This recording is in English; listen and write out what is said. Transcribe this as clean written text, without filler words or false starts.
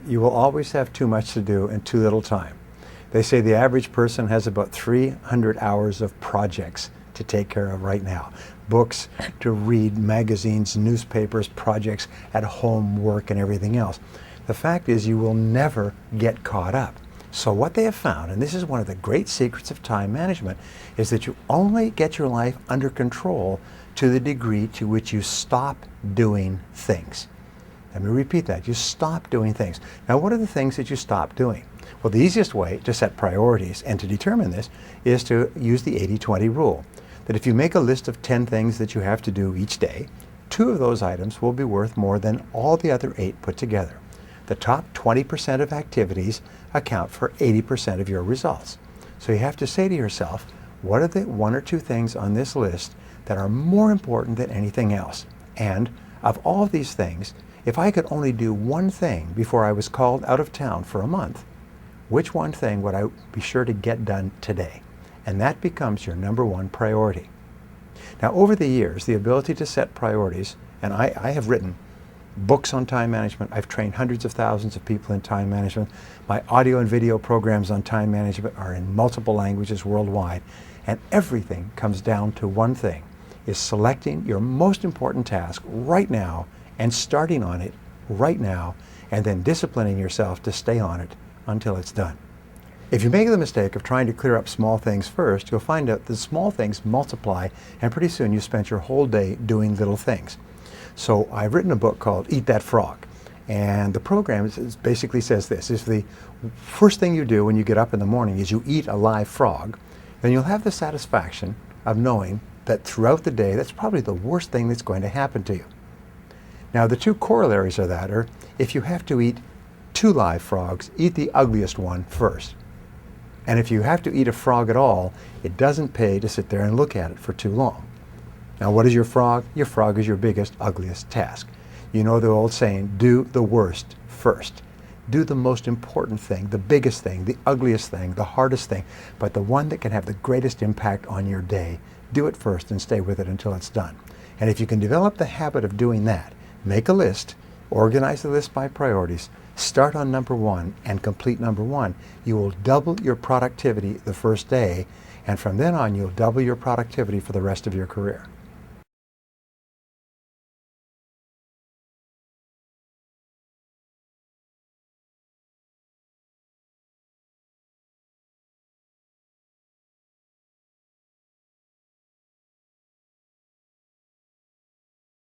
You will always have too much to do and too little time. They say the average person has about 300 hours of projects to take care of right now. Books to read, magazines, newspapers, projects at home, work, and everything else. The fact is you will never get caught up. So what they have found, and this is one of the great secrets of time management, is that you only get your life under control to the degree to which you stop doing things. Let me repeat that. You stop doing things. Now, what are the things that you stop doing? Well, the easiest way to set priorities and to determine this is to use the 80-20 rule. That if you make a list of 10 things that you have to do each day, 2 of those items will be worth more than all the other 8 put together. The top 20% of activities account for 80% of your results. So you have to say to yourself, what are the 1 or 2 things on this list that are more important than anything else? And of all of these things, if I could only do one thing before I was called out of town for a month, which one thing would I be sure to get done today? And that becomes your number 1 priority. Now, over the years, the ability to set priorities, and I have written books on time management. I've trained hundreds of thousands of people in time management. My audio and video programs on time management are in multiple languages worldwide. And everything comes down to one thing, is selecting your most important task right now and starting on it right now, and then disciplining yourself to stay on it until it's done. If you make the mistake of trying to clear up small things first, you'll find out that small things multiply, and pretty soon you spent your whole day doing little things. So I've written a book called Eat That Frog, and the program basically says this: if the first thing you do when you get up in the morning is you eat a live frog, then you'll have the satisfaction of knowing that throughout the day that's probably the worst thing that's going to happen to you. Now, the 2 corollaries of that are, if you have to eat 2 live frogs, eat the ugliest one first. And if you have to eat a frog at all, it doesn't pay to sit there and look at it for too long. Now, what is your frog? Your frog is your biggest, ugliest task. You know the old saying, do the worst first. Do the most important thing, the biggest thing, the ugliest thing, the hardest thing, but the one that can have the greatest impact on your day. Do it first and stay with it until it's done. And if you can develop the habit of doing that, make a list, organize the list by priorities, start on number 1 and complete number 1, you will double your productivity the first day, and from then on you'll double your productivity for the rest of your career.